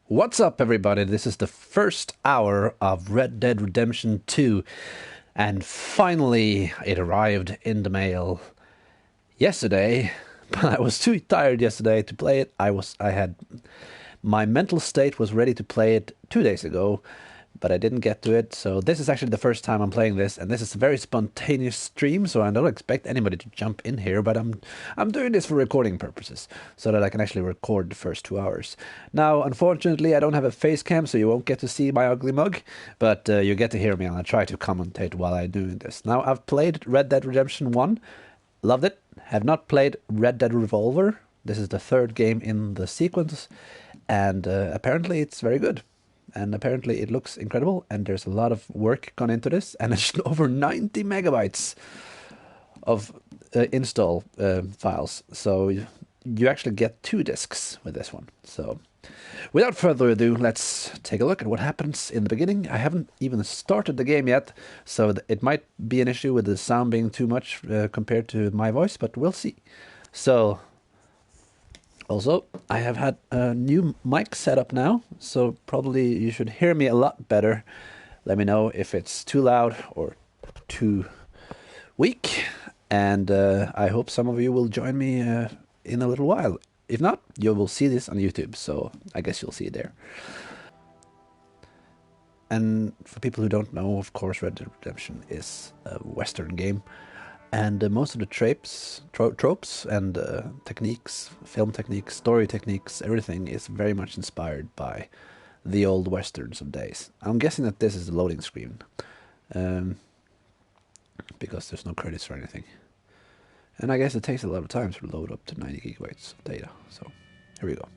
What's up, everybody? This is the first hour of Red Dead Redemption 2, and finally it arrived in the mail yesterday. But I was too tired yesterday to play it. My mental state was ready to play it 2 days ago, but I didn't get to it. So this is actually the first time I'm playing this, and this is a very spontaneous stream, so I don't expect anybody to jump in here, but I'm doing this for recording purposes, so that I can actually record the first 2 hours. Now, unfortunately, I don't have a face cam, so you won't get to see my ugly mug, but you get to hear me, and I'll try to commentate while I'm doing this. Now, I've played Red Dead Redemption 1, loved it. Have not played Red Dead Revolver. This is the third game in the sequence, and apparently it's very good. And apparently it looks incredible, and there's a lot of work gone into this, and it's over 90 megabytes of install files. So you actually get 2 discs with this one. So without further ado, let's take a look at what happens in the beginning. I haven't even started the game yet, so it might be an issue with the sound being too much compared to my voice, but we'll see. So also, I have had a new mic set up now, so probably you should hear me a lot better. Let me know if it's too loud or too weak, and I hope some of you will join me in a little while. If not, you will see this on YouTube, so I guess you'll see it there. And for people who don't know, of course, Red Dead Redemption is a Western game. And most of the tropes and techniques, film techniques, story techniques, everything is very much inspired by the old westerns of days. I'm guessing that this is the loading screen, because there's no credits or anything. And I guess it takes a lot of time to load up to 90 gigabytes of data. So here we go.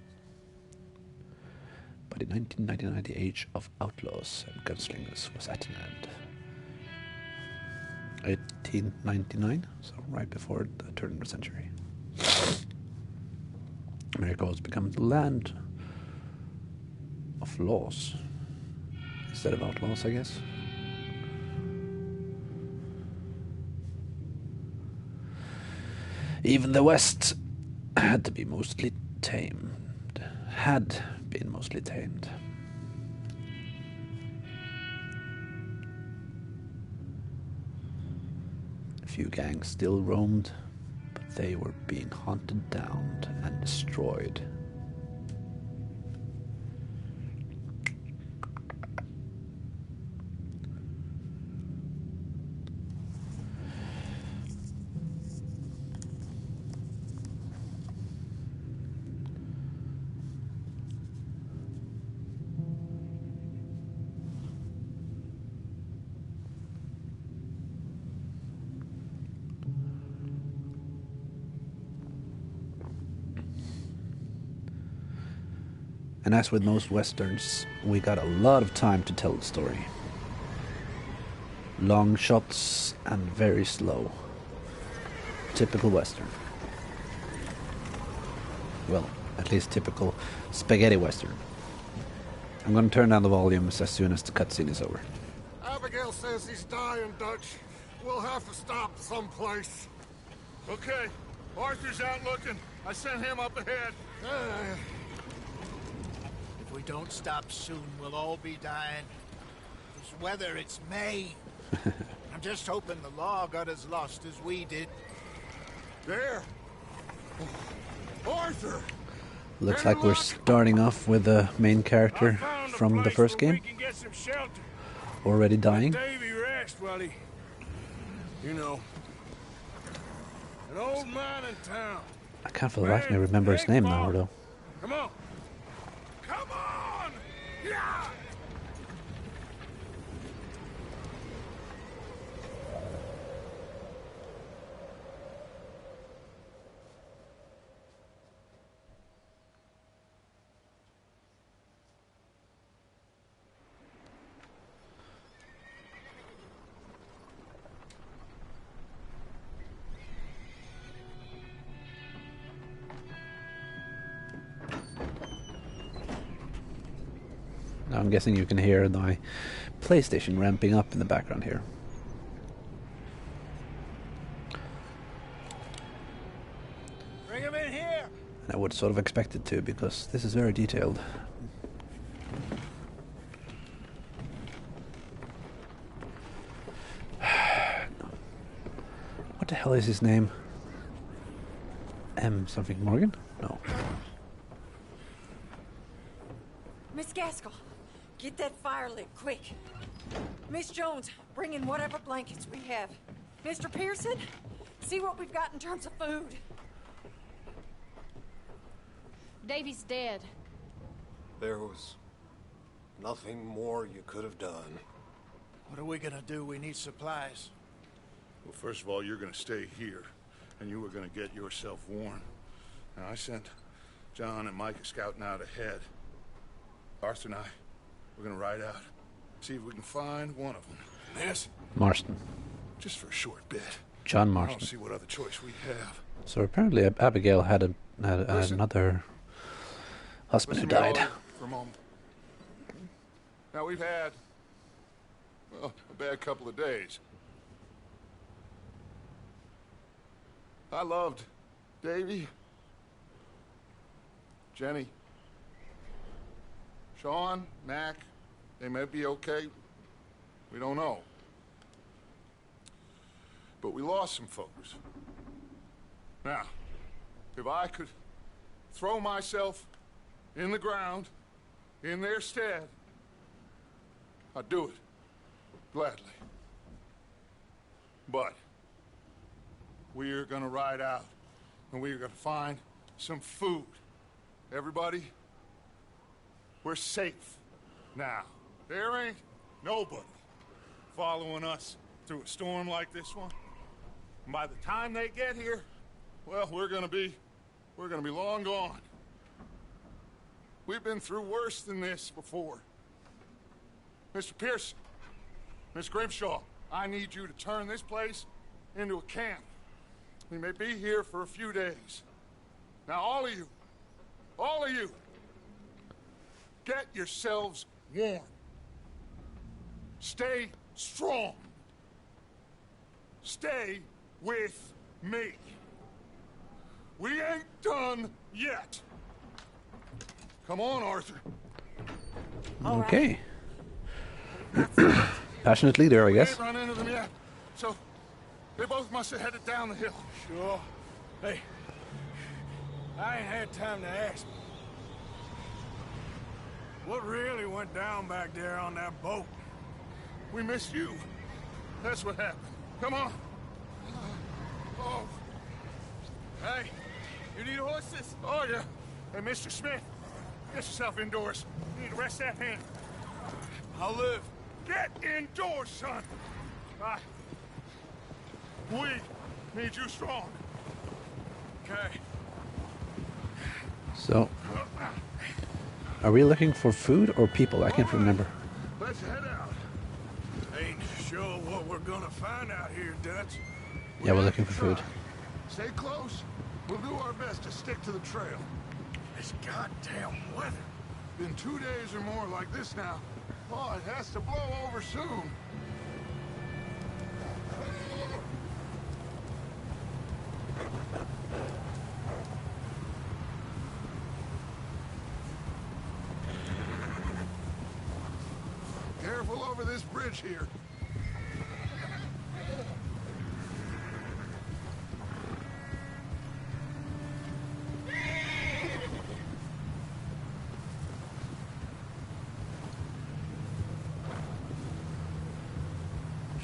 But in 1999, the age of outlaws and gunslingers was at an end. 1899, so right before the turn of the century. America has become the land of laws instead of outlaws, I guess. Even the West had to be mostly tamed. Had been mostly tamed. Few gangs still roamed, but they were being hunted down and destroyed. And as with most westerns, we got a lot of time to tell the story. Long shots and very slow. Typical western. Well, at least typical spaghetti western. I'm gonna turn down the volumes as soon as the cutscene is over. Abigail says he's dying, Dutch. We'll have to stop someplace. Okay, Arthur's out looking. I sent him up ahead. If we don't stop soon, we'll all be dying. This weather, it's May. I'm just hoping the law got as lost as we did. There. Arthur! Looks like we're starting off with the main character from the first game. Already dying. Davy rest while he... You know. An old mine in town. I can't for the life of me remember his name now, though. Come on. Come on! Yeah! Now I'm guessing you can hear my PlayStation ramping up in the background here. Bring him in here! And I would sort of expect it to, because this is very detailed. the hell is his name? M something Morgan? No. Miss Gaskell, get that fire lit, quick. Miss Jones, bring in whatever blankets we have. Mr. Pearson, see what we've got in terms of food. Davy's dead. There was nothing more you could have done. What are we gonna do? We need supplies. Well, first of all, you're gonna stay here, and you were gonna get yourself warm. Now, I sent John and Micah scouting out ahead. Arthur and I, we're gonna ride out, see if we can find one of them. Yes? Marston. Just for a short bit. John I Marston. don't see what other choice we have. So apparently Abigail had another husband who Listen, died. y'all, for a moment. Now, we've had, well, a bad couple of days. I loved Davy, Jenny, Sean, Mac. They may be okay. We don't know. But we lost some folks. Now, if I could throw myself in the ground in their stead, I'd do it gladly. But we're gonna ride out and we're gonna find some food. Everybody, we're safe now. There ain't nobody following us through a storm like this one. And by the time they get here, well, we're gonna be long gone. We've been through worse than this before. Mr. Pearson, Miss Grimshaw, I need you to turn this place into a camp. We may be here for a few days. Now, all of you, get yourselves warm. Stay strong. Stay with me. We ain't done yet. Come on, Arthur. Okay. Passionate leader, I We guess. ain't run into them yet, so they both must have headed down the hill. Sure. Hey, I ain't had time to ask. What really went down back there on that boat? We missed you. That's what happened. Come on. Oh. Hey, you need horses? Oh, yeah. Hey, Mr. Smith, get yourself indoors. You need to rest that hand. I'll live. Get indoors, son. We need you strong. Okay. So, are we looking for food or people? I can't remember. Let's head out. Ain't sure what we're gonna find out here, Dutch. Yeah, we're looking for food. Stay close. We'll do our best to stick to the trail. This goddamn weather. Been 2 days or more like this now. Oh, it has to blow over soon. Careful over this bridge here.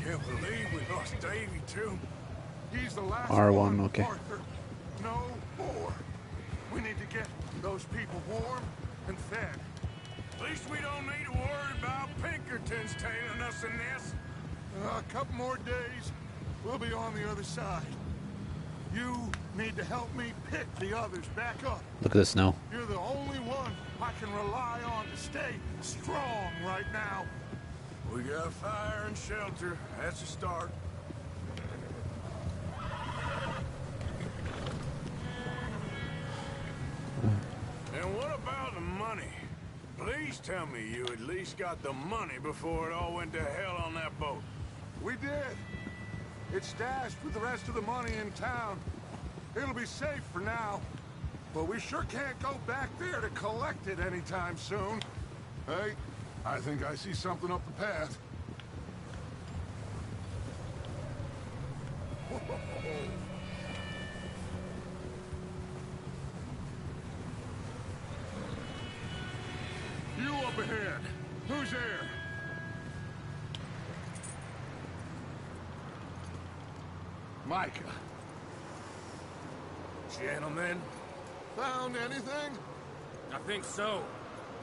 Can't believe we lost Davy, too. He's the last R1, one, okay. Arthur. No more. We need to get those people warm and fed. At least we don't need to worry about Pinkertons tailing us in this. A couple more days, we'll be on the other side. You need to help me pick the others back up. Look at the snow. You're the only one I can rely on to stay strong right now. We got fire and shelter. That's a start. And what about the money? Please tell me you at least got the money before it all went to hell on that boat. We did. It's stashed with the rest of the money in town. It'll be safe for now. But we sure can't go back there to collect it anytime soon. Hey, I think I see something up the path. You up ahead. Who's there? Micah. Gentlemen, Found anything? I think so.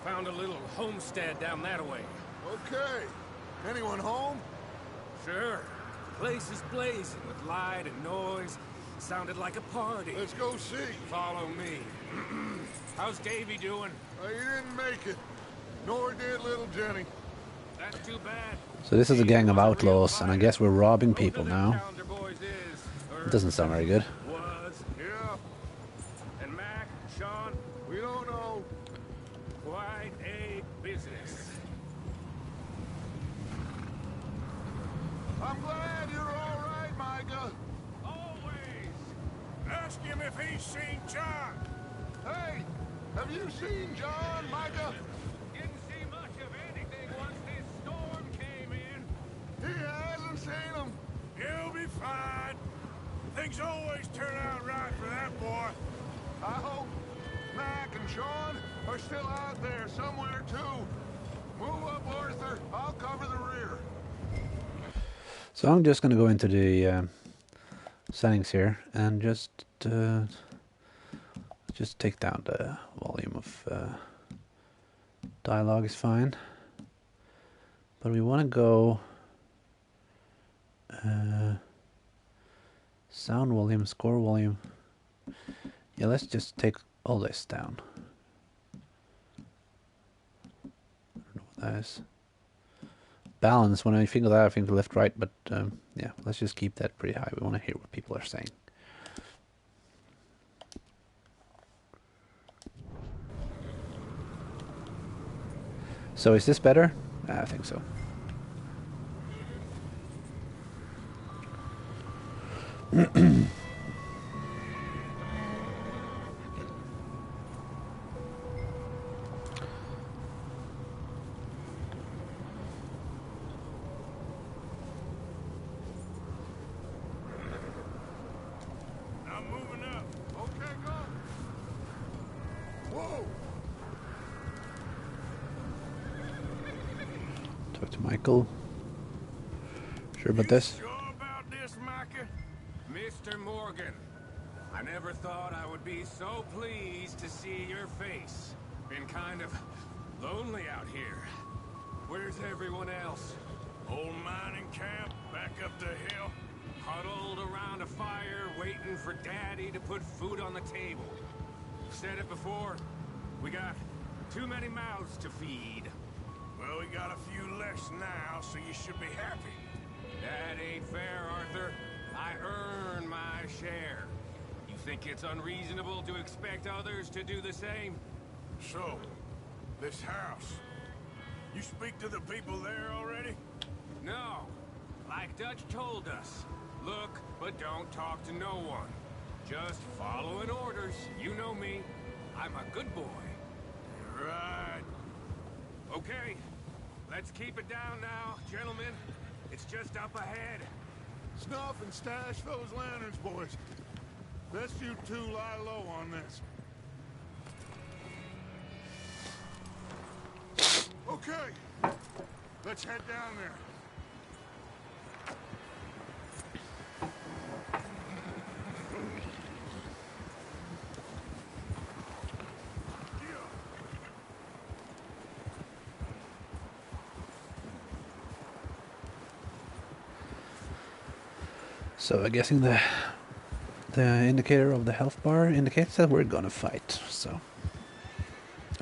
Found a little homestead down that way. Okay. Anyone home? Sure. Place is blazing with light and noise. Sounded like a party. Let's go see. Follow me. How's Davy doing? He didn't make it. Nor did little Jenny. That's too bad. So this is a gang of outlaws, and I guess we're robbing people now. It doesn't sound very good. Was. Yeah, And Mac, Sean, we don't know. quite a business. I'm glad you're all right, Micah. Always. Ask him if he's seen John. Hey, have you seen John, Micah? Didn't see much of anything once this storm came in. He hasn't seen him. He'll be fine. Things always turn out right for that boy. I hope Mac and Sean are still out there somewhere, too. Move up, Arthur. I'll cover the rear. So I'm just going to go into the settings here and just take down the volume of dialogue is fine. But we want to go sound volume, score volume. Yeah, let's just take all this down. I don't know what that is. Balance, when I think of that, I think left, right, but yeah, let's just keep that pretty high. We want to hear what people are saying. So is this better? I think so. I'm moving up. Okay, go. Whoa. Talk to Michael. Sure about this? Sure about this, Micah? Mr. Morgan, I never thought I would be so pleased to see your face. Been kind of lonely out here. Where's everyone else? Old mining camp back up the hill. Huddled around a fire, waiting for Daddy to put food on the table. Said it before, we got too many mouths to feed. Well, we got a few less now, so you should be happy. That ain't fair, Arthur. I earn my share. You think it's unreasonable to expect others to do the same? So, this house. You speak to the people there already? No. Like Dutch told us. Look, but don't talk to no one. Just following orders. You know me. I'm a good boy. Right. Okay. Let's keep it down now, gentlemen. It's just up ahead. Snuff and stash those lanterns, boys. Best you two lie low on this. Okay. Let's head down there. So I'm guessing the indicator of the health bar indicates that we're gonna fight. So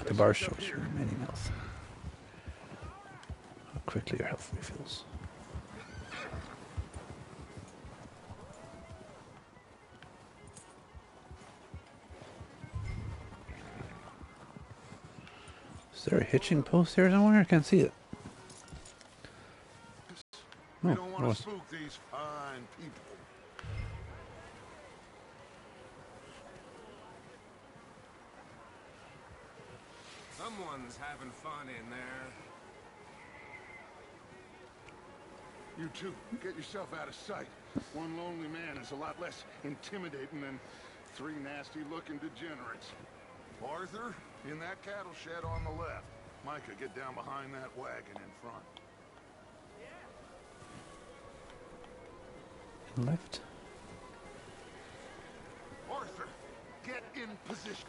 the bar shows your remaining health. How quickly your health refills. Is there a hitching post here somewhere? I can't see it. We Oh, don't there want was. to spook these fine people. Someone's having fun in there. You two, get yourself out of sight. One lonely man is a lot less intimidating than three nasty-looking degenerates. Arthur, in that cattle shed on the left. Micah, get down behind that wagon in front. Left. Arthur, get in position.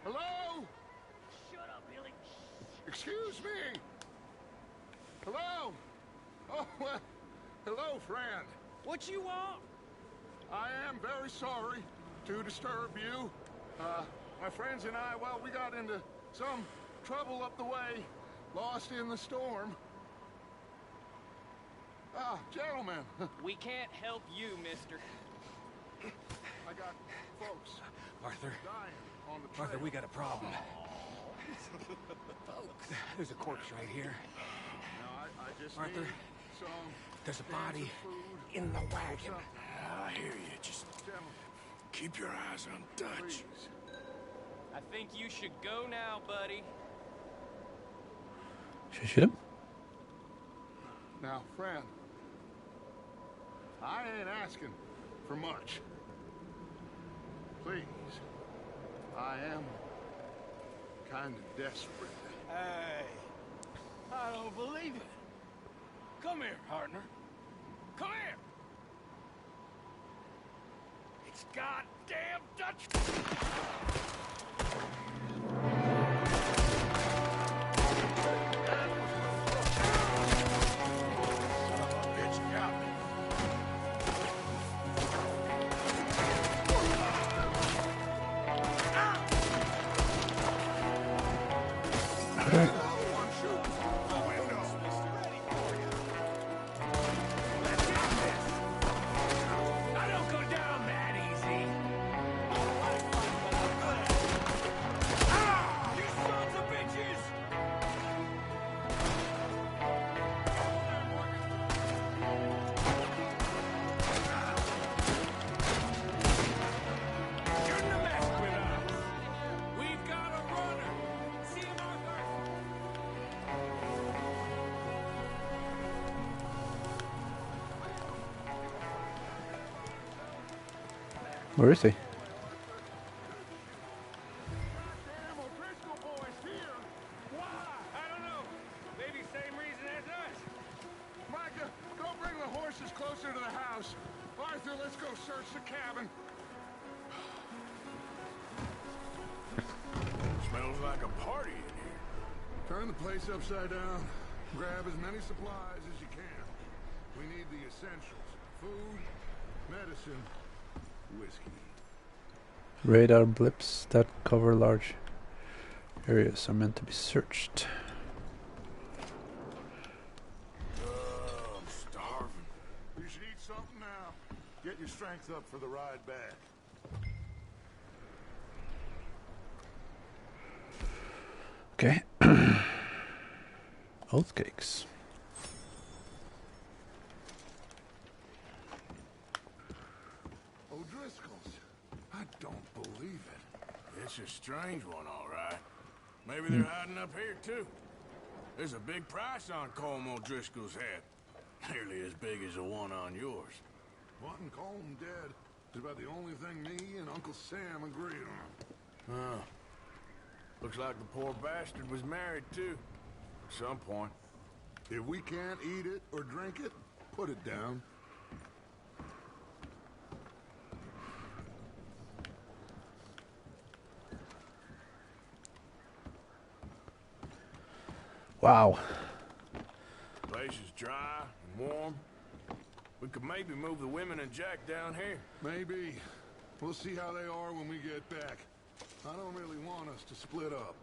Hello? Shut up, Billy. Excuse me. Hello? Oh, well, hello, friend. What you want? I am very sorry to disturb you. My friends and I, well, we got into some trouble up the way, lost in the storm. Ah, gentlemen. We can't help you, mister. I got folks Arthur, dying on the trail. Arthur, we got a problem. There's a corpse right here. Now, I just Arthur, need some there's a cans body of food in the or wagon. something. I hear you. Just Gentlemen, keep your eyes on Dutch. please. I think you should go now, buddy. Should I shoot him? Now, friend, I ain't asking for much. Please, I am kind of desperate. Hey, I don't believe it. Come here, partner. Come here. It's goddamn Dutch. I don't go down that easy. You sons of bitches! Shouldn't have messed with us. We've got a runner. See him, Arthur? Where is he? Damn O'Driscoll boys here. Why? I don't know. Maybe same reason as us. Micah, go bring the horses closer to the house. Arthur, let's go search the cabin. Smells like a party in here. Turn the place upside down. Grab as many supplies as you can. We need the essentials. Food, medicine, whiskey. Radar blips that cover large areas are meant to be searched. I'm starving. You should eat something now. Get your strength up for the ride back. Okay. Oath cakes. O'Driscoll's. I don't believe it. It's a strange one, all right. Maybe they're hiding up here, too. There's a big price on Colm O'Driscoll's head. Nearly as big as the one on yours. Wanting Colm dead is about the only thing me and Uncle Sam agree on. Huh. Looks like the poor bastard was married, too. At some point. If we can't eat it or drink it, put it down. Wow. Place is dry and warm. We could maybe move the women and Jack down here. Maybe. We'll see how they are when we get back. I don't really want us to split up.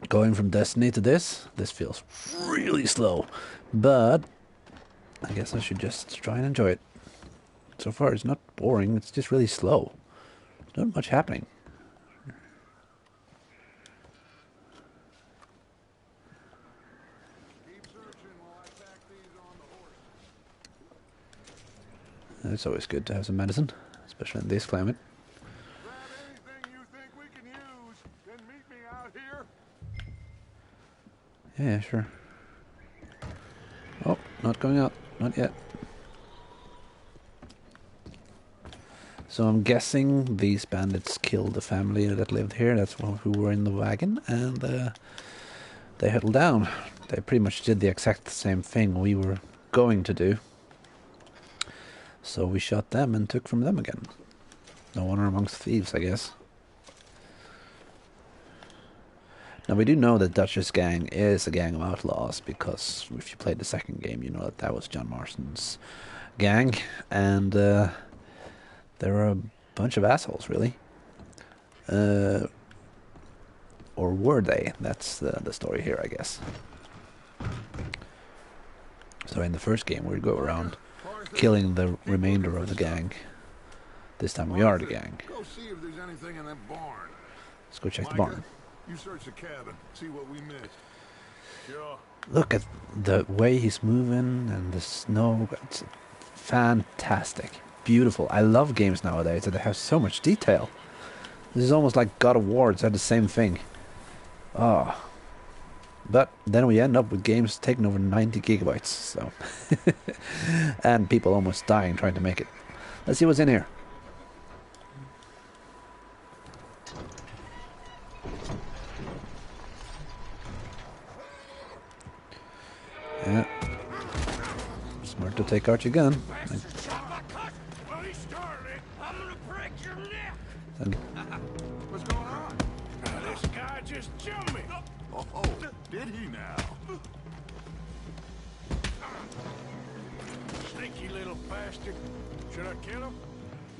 Going from Destiny to this feels really slow. But I guess I should just try and enjoy it. So far it's not boring, it's just really slow. Not much happening. Keep searching while I pack these on the horses. It's always good to have some medicine, especially in this climate. Grab anything you think we can use, then meet me out Yeah, sure. Oh, not going out. Not yet. So I'm guessing these bandits killed the family that lived here. That's who were in the wagon, and they huddled down. They pretty much did the exact same thing we were going to do. So we shot them and took from them again. No honor amongst thieves, I guess. Now we do know that Dutch's gang is a gang of outlaws, because if you played the second game, you know that that was John Marston's gang, and they're a bunch of assholes, really. Or were they? That's the story here, I guess. So in the first game, we'd go around killing the remainder of the gang. This time we are the gang. Go see if there's anything in that barn. Let's go check the barn. You search the cabin, see what we missed. Sure. Look at the way he's moving and the snow. It's fantastic. Beautiful. I love games nowadays that have so much detail. This is almost like God of War. It's had the same thing. Oh. But then we end up with games taking over 90 gigabytes. So, and people almost dying trying to make it. Let's see what's in here. Yeah. Smart to take out your gun. What's going on? This guy just jumped me. Oh, did he now? Sneaky little bastard. Should I kill him?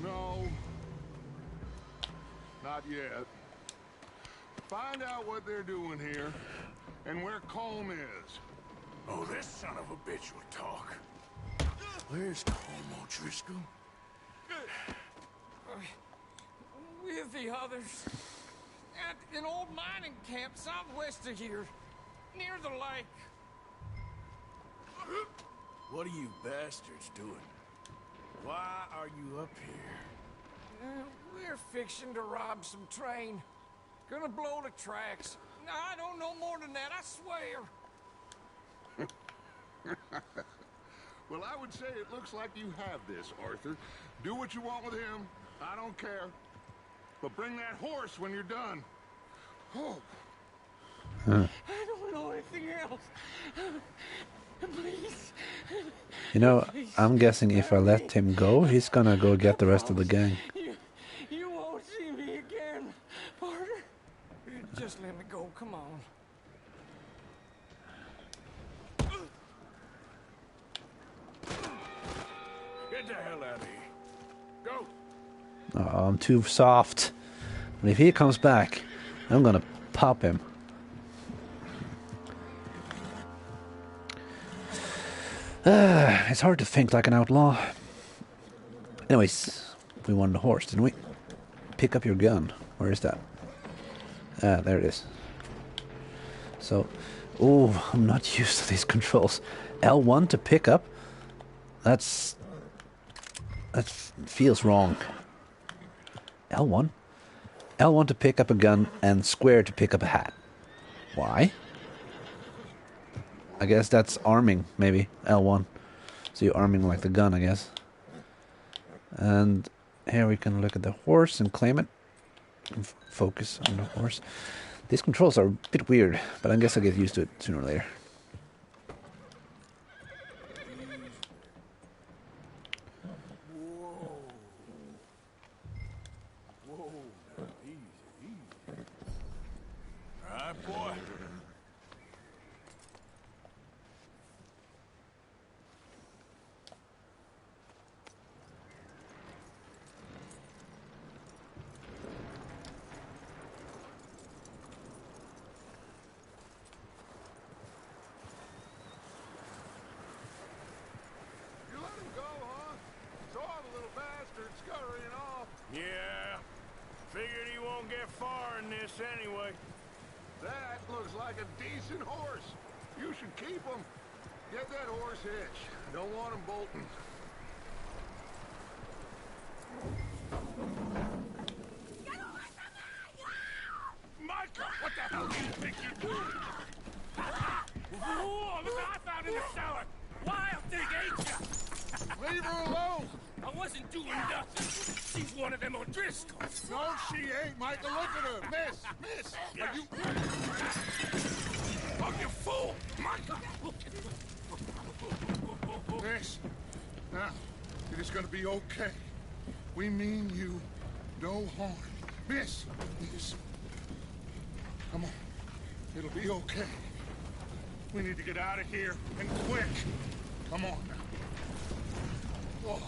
No. Not yet. Find out what they're doing here and where Colm is. Oh, this son of a bitch will talk. Where's Colm O'Driscoll? With the others. At an old mining camp southwest of here. Near the lake. What are you bastards doing? Why are you up here? We're fixing to rob some train. Gonna blow the tracks. I don't know more than that, I swear. Well, I would say it looks like you have this, Arthur. Do what you want with him. I don't care. But bring that horse when you're done. Oh. I don't know anything else. Please. You know, I'm guessing if I let him go, he's gonna go get the rest of the gang. You won't see me again, partner. Just let me go, come on. Get the hell out of here. Go. Oh, I'm too soft. And if he comes back, I'm gonna pop him. It's hard to think like an outlaw. Anyways, we wanted a horse, didn't we? Pick up your gun. Where is that? Ah, there it is. So, oh, I'm not used to these controls. L1 to pick up? That feels wrong. L1? L1 to pick up a gun and square to pick up a hat. Why? I guess that's arming, maybe. L1. So you're arming like the gun, I guess. And here we can look at the horse and claim it. And focus on the horse. These controls are a bit weird, but I guess I'll get used to it sooner or later. Alright, boy. You let him go, huh? Saw the little bastard scurrying off. Yeah. Figured he won't get far in this anyway. That looks like a decent horse. You should keep him. Get that horse hitched. Don't want him bolting. Micah, what the hell do you think you're doing? her alone. I wasn't doing nothing. She's one of them O'Driscolls. No, she ain't, Michael. Look at her. Miss, are you... Oh, you fool! Michael! Miss, now, it is gonna be okay. We mean you no harm. Miss, come on. It'll be okay. We need to get out of here, and quick. Come on now. Oh.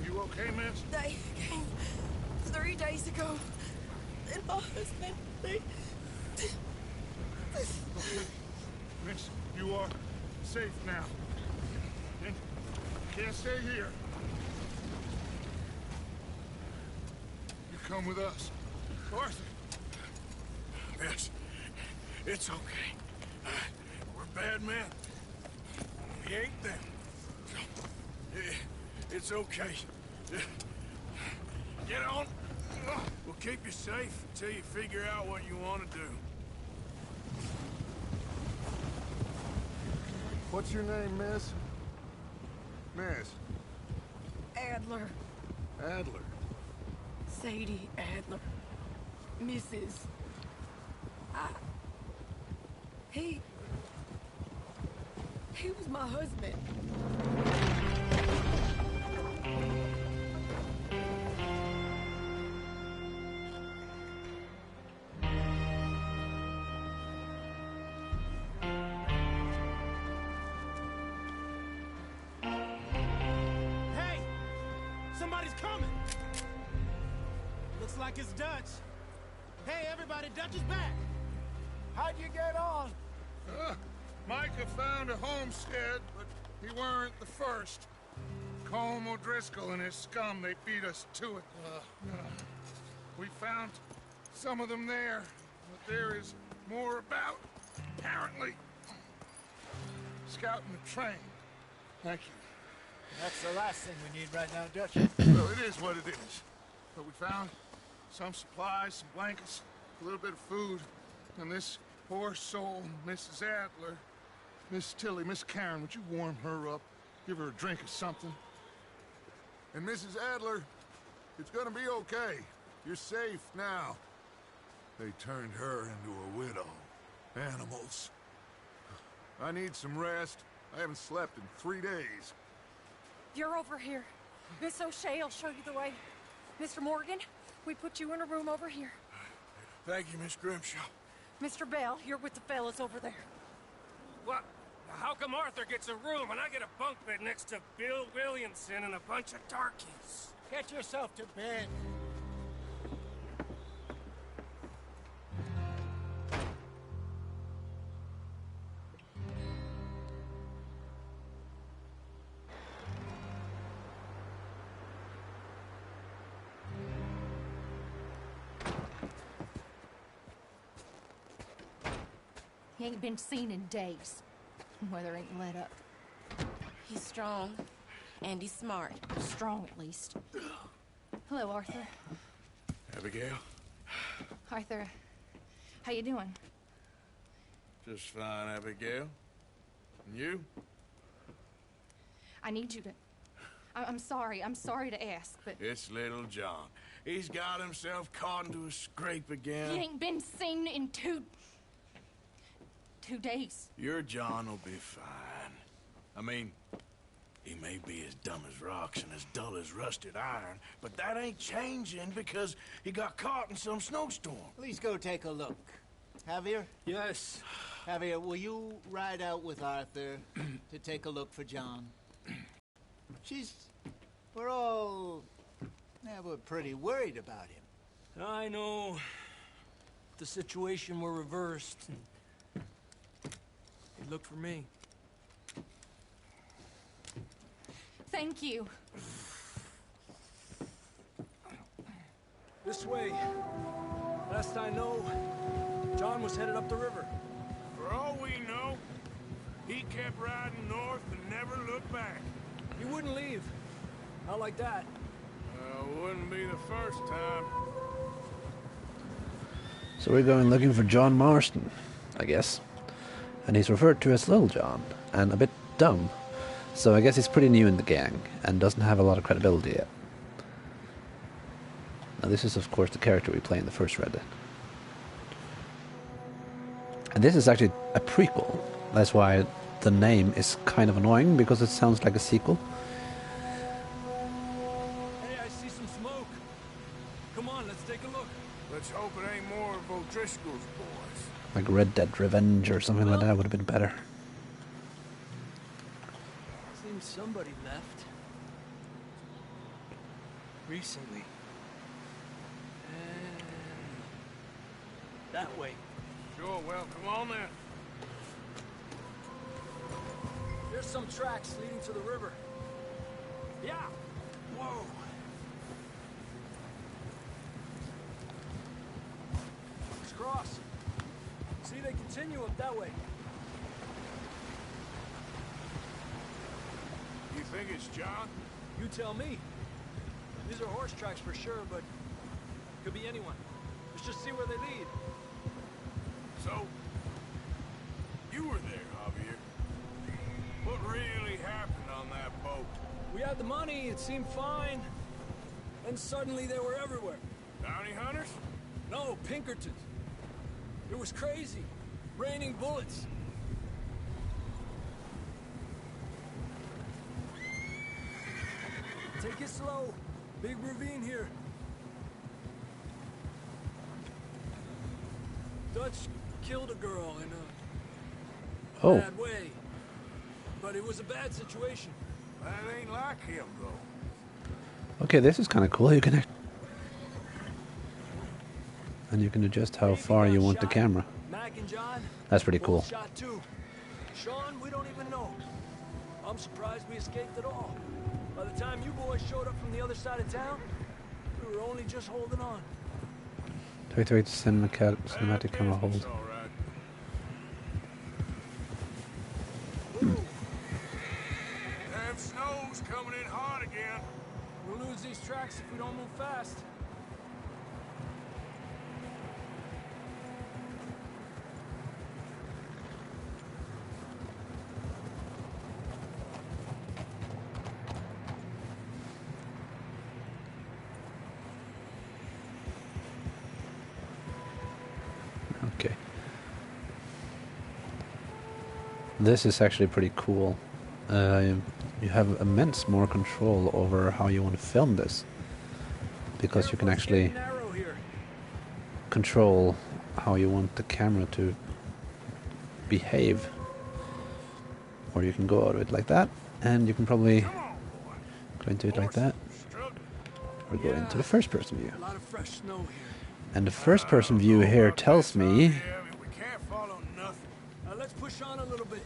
You okay, miss? They came 3 days ago. And my husband, they... Miss, you are safe now. And you can't stay here. You come with us. Arthur. Miss, it's okay. We're bad men. We ain't them. It's okay. Get on. We'll keep you safe until you figure out what you want to do. What's your name, miss? Miss. Adler. Adler. Sadie Adler. Mrs. He was my husband. Hey! Somebody's coming! Looks like it's Dutch. Hey, everybody, Dutch is back! How'd you get on? Micah found a homestead, but he weren't the first. Colm O'Driscoll and his scum, they beat us to it. We found some of them there, but there is more about, apparently. Scouting the train. Thank you. That's the last thing we need right now, Dutch. Well, it is what it is. But we found some supplies, some blankets, a little bit of food, and this poor soul, Mrs. Adler, Miss Tilly, Miss Karen, would you warm her up? Give her a drink or something? And Mrs. Adler, it's gonna be okay. You're safe now. They turned her into a widow. Animals. I need some rest. I haven't slept in 3 days. You're over here. Miss O'Shea will show you the way. Mr. Morgan, we put you in a room over here. Thank you, Miss Grimshaw. Mr. Bell, you're with the fellas over there. What? How come Arthur gets a room and I get a bunk bed next to Bill Williamson and a bunch of darkies? Get yourself to bed. He ain't been seen in days. Weather ain't let up. He's strong, and he's smart. Strong, at least. Hello, Arthur. Abigail? Arthur, how you doing? Just fine, Abigail. And you? I need you to... I'm sorry to ask, but... It's little John. He's got himself caught into a scrape again. He ain't been seen in two days. Your John will be fine. I mean, he may be as dumb as rocks and as dull as rusted iron, but that ain't changing because he got caught in some snowstorm. Please go take a look. Javier? Yes. Javier, will you ride out with Arthur to take a look for John? We're pretty worried about him. I know. The situation were reversed. He looked for me. Thank you. This way. Last I know, John was headed up the river. For all we know, he kept riding north and never looked back. He wouldn't leave. Not like that. Wouldn't be the first time. So we're going looking for John Marston, I guess. And he's referred to as Little John, and a bit dumb. So I guess he's pretty new in the gang and doesn't have a lot of credibility yet. Now this is of course the character we play in the first Red Dead. And this is actually a prequel. That's why the name is kind of annoying, because it sounds like a sequel. Hey, I see some smoke. Come on, let's take a look. Let's hope it ain't more of O'Driscoll's boys. Like Red Dead Revenge or something like that would have been better. Seems somebody left. Recently. And that way. Sure, well, come on then. There's some tracks leading to the river. Yeah. Whoa. Let's cross. See, they continue up that way. You think it's John? You tell me. These are horse tracks for sure, but could be anyone. Let's just see where they lead. So, you were there, Javier. What really happened on that boat? We had the money, it seemed fine. Then suddenly they were everywhere. Bounty hunters? No, Pinkertons. It was crazy. Raining bullets. Take it slow. Big ravine here. Dutch killed a girl in a bad way. But it was a bad situation. That ain't like him, though. Okay, this is kind of cool. You can and you can adjust how far you want the camera. Mac and John, that's pretty cool. Shot too. Sean, we don't even know. I'm surprised we escaped at all. By the time you boys showed up from the other side of town, we were only just holding on. Wait, cinematic camera hold. Damn snow's coming in hard again. We'll lose these tracks if we don't move fast. Okay. This is actually pretty cool. You have immense more control over how you want to film this, because you can actually control how you want the camera to behave. Or you can go out of it like that, and you can probably go into it like that, or go into the first person view. A lot of fresh snow here. And the first person view here tells me Let's push on a little bit.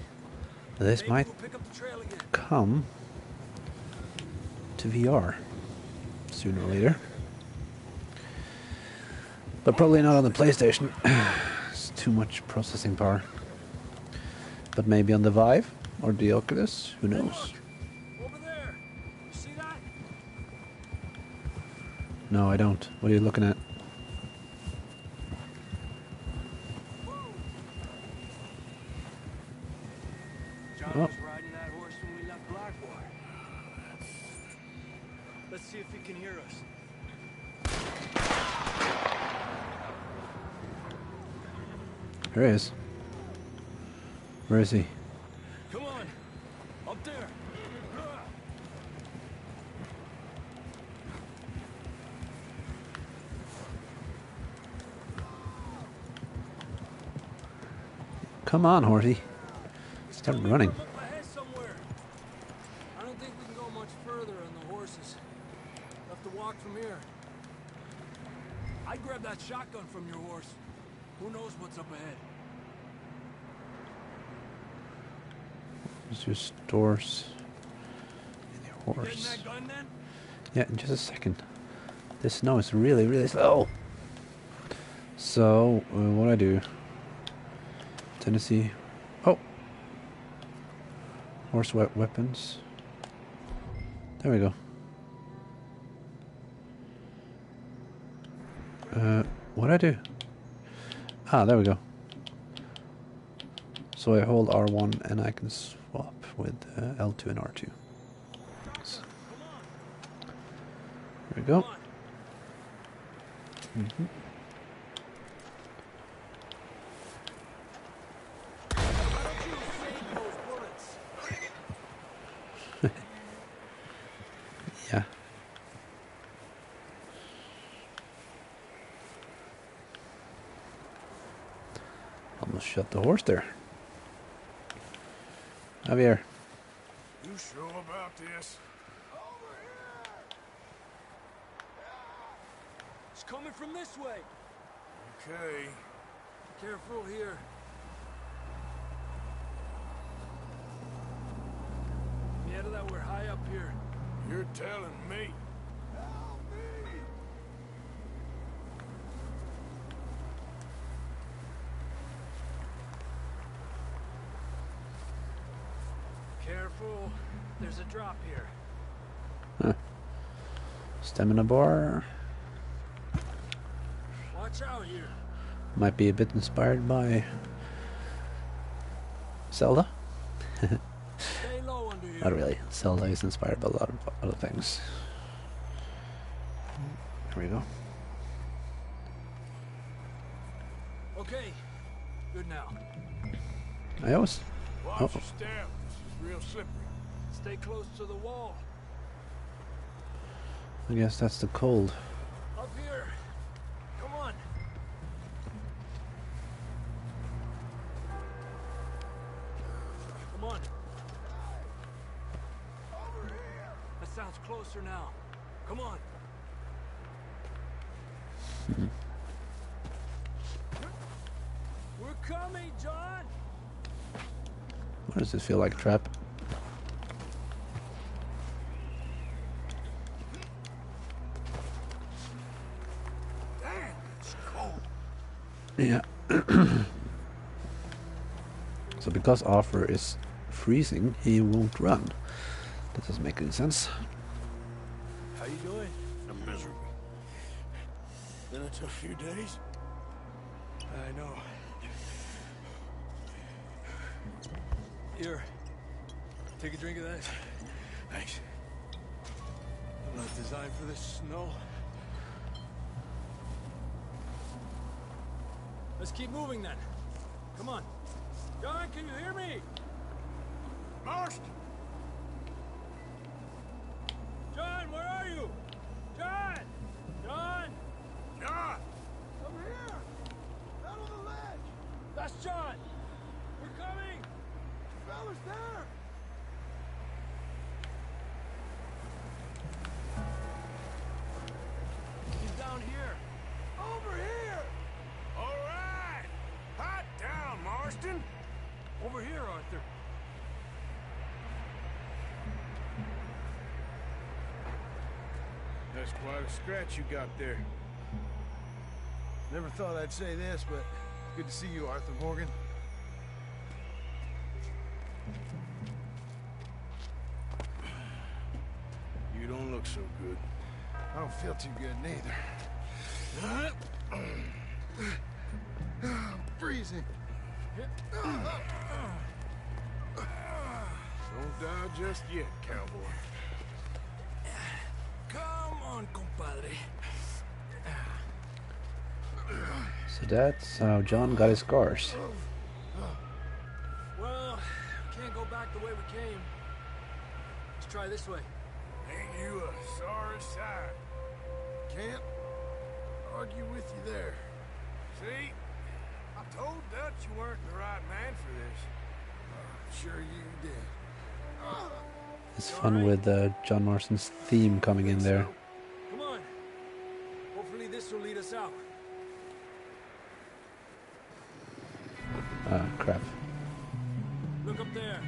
this might come to VR sooner or later. But probably not on the PlayStation. It's too much processing power. But maybe on the Vive or the Oculus, who knows? Over there. You see that? No, I don't. What are you looking at? John was riding that horse when we left Blackwater. Let's see if he can hear us. There he is. Where is he? Come on. Up there. Come on, horsey. Start running. Up ahead somewhere. I don't think we can go much further on the horses. We'll have to walk from here. I grabbed that shotgun from your horse. Who knows what's up ahead? There's your stores and your You getting horse. that gun then? Yeah, in just a second. This snow is really, really slow. So, what do I do? Tennessee. Oh! Horse weapons. There we go. What do I do? Ah, there we go. So I hold R1 and I can swap. with L2 and R2. So, there we go. Mm-hmm. Yeah. Almost shot the horse there. Javier. You sure about this? It's coming from this way. Okay. Careful here. Yeah, that we're high up here. You're telling me. Help me! Careful. There's a drop here. Huh. Stamina bar. Watch out here. Might be a bit inspired by Zelda. Stay low under here. Not really. Zelda is inspired by a lot of other things. There we go. Okay. Good now. I always. Watch your step. This is real slippery. Stay close to the wall. I guess that's the cold. Up here. Come on. Come on. Over here! That sounds closer now. Come on. We're coming, John. What does this feel like, trap? Damn, it's cold. Yeah. So because Arthur is freezing, he won't run. That doesn't make any sense. How you doing? I'm miserable. Been a tough few days. I know. Here. Take a drink of that. Thanks. I'm not designed for this snow. Let's keep moving then. Come on. John, can you hear me? Marston! John, where are you? John! John! John! Over here! Out on the ledge! That's John! We're coming! Fella's there! He's down here. Over here! All right! Hot down, Marston! Over here, Arthur. That's quite a scratch you got there. Never thought I'd say this, but good to see you, Arthur Morgan. You don't look so good. I don't feel too good neither. I'm freezing. Don't die just yet, cowboy. Come on, compadre. So that's how John got his scars. Well, can't go back the way we came. Let's try this way. Ain't you a sorry sight? Can't argue with you there. See? I told Dutch you weren't the right man for this. Sure you did. It's fun with John Marston's theme coming in there. Come on. Hopefully this will lead us out. Ah, crap. Look up there.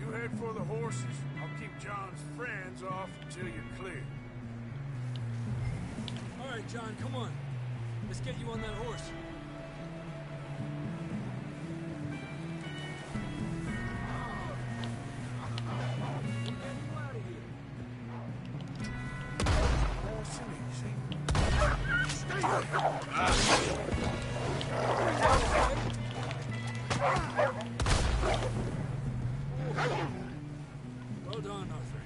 You head for the horses. I'll keep John's friends off until you're clear. All right, John, come on. Let's get you on that horse. Well done, Arthur.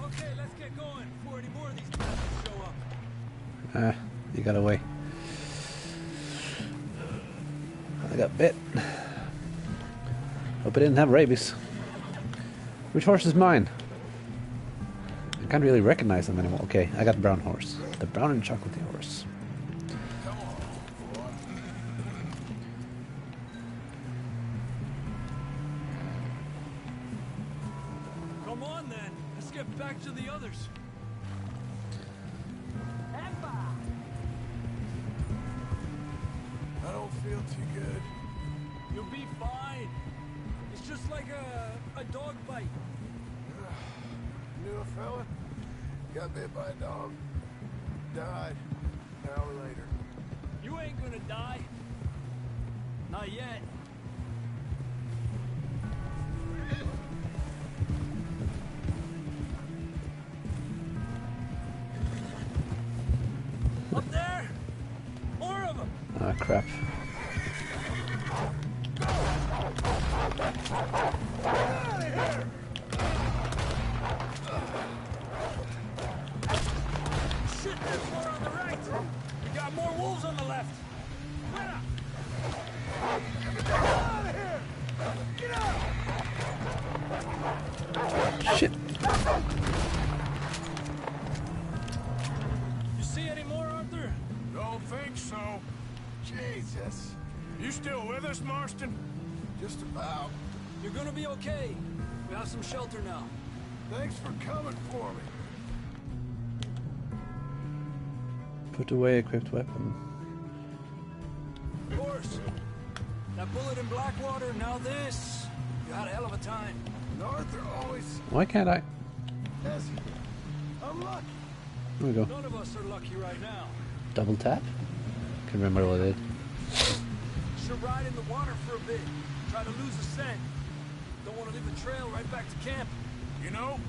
Okay, let's get going before any more of these bastards show up. You got away. I got bit. Hope I didn't have rabies. Which horse is mine? I can't really recognize them anymore. Okay, I got the brown horse. The brown and chocolatey horse. Come on then, let's get back to the others. I don't feel too good. You'll be fine. It's just like a dog bite. Knew a fella? Got bit by a dog. Died. An hour later. You ain't gonna die. Not yet. Up there! More of them! Ah, crap. Shit, there's more on the right! We got more wolves on the left! Fuera! Get out of here! Get out! Shit. You see any more, Arthur? Don't think so. Jesus. You still with us, Marston? Just about. You're gonna be okay. We have some shelter now. Thanks for coming for me. Put away equipped weapon. Of course. That bullet in Blackwater, now this. You had a hell of a time. And Arthur always Why can't I? says I'm lucky. There we go. None of us are lucky right now. Double tap? Can't remember what I did. Should ride in the water for a bit. Try to lose a scent. Don't want to leave a trail right back to camp. You know,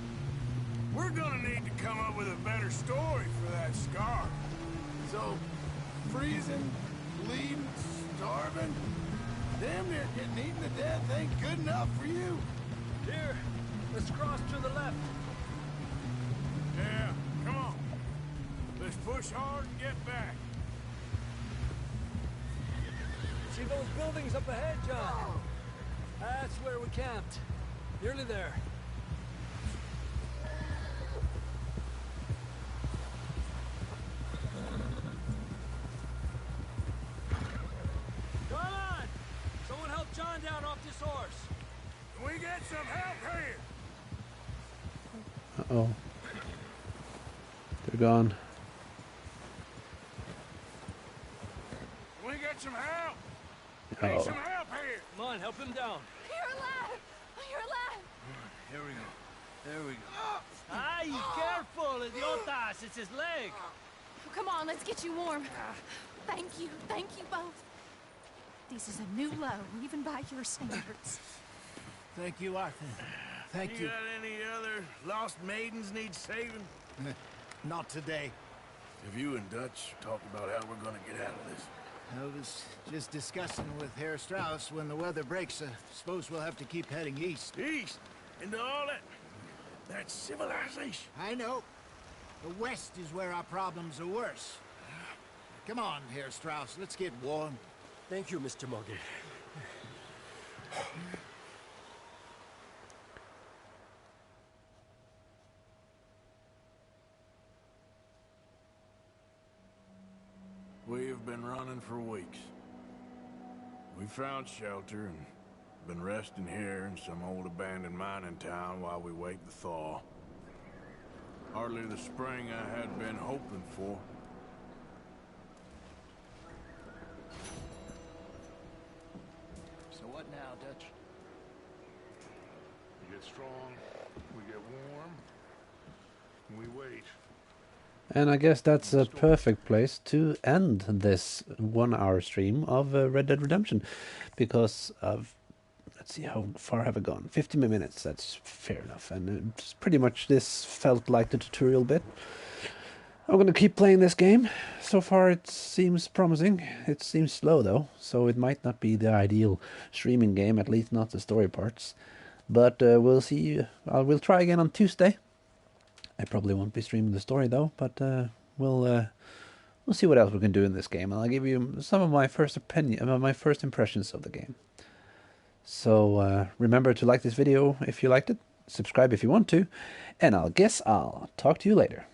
we're gonna need to come up with a better story for that scar. So, freezing, bleeding, starving, damn near getting eaten to death ain't good enough for you. Here, let's cross to the left. Yeah, come on. Let's push hard and get back. See those buildings up ahead, John? That's where we camped. Nearly there. Come on! Someone help John down off this horse. Can we get some help here? Uh-oh. They're gone. Can we get some help? Uh-oh. Need some help here. Come on, help him down. You're alive! You're alive! Here we go. There we go. Ay, careful, idiotas! It's his leg. Come on, let's get you warm. Thank you both. This is a new low, even by your standards. Thank you, Arthur. Thank You you. got any other lost maidens need saving? Not today. Have you and Dutch talked about how we're gonna get out of this? I was just discussing with Herr Strauss when the weather breaks. Suppose we'll have to keep heading east. East? Into all that civilization. I know. The west is where our problems are worse. Come on, Herr Strauss. Let's get warm. Thank you, Mr. Morgan. We've been running for weeks. We found shelter and been resting here in some old abandoned mining town while we wait the thaw. Hardly the spring I had been hoping for. So what now, Dutch? We get strong, we get warm, and we wait. And I guess that's a perfect place to end this 1 hour stream of Red Dead Redemption, because of, let's see, how far have I gone? 50 minutes, that's fair enough, and it's pretty much this felt like the tutorial bit. I'm going to keep playing this game, so far it seems promising. It seems slow though, so it might not be the ideal streaming game, at least not the story parts. But we'll see. We'll try again on Tuesday. I probably won't be streaming the story though, but we'll see what else we can do in this game, and I'll give you some of my first impressions of the game. So remember to like this video if you liked it, subscribe if you want to, and I'll talk to you later.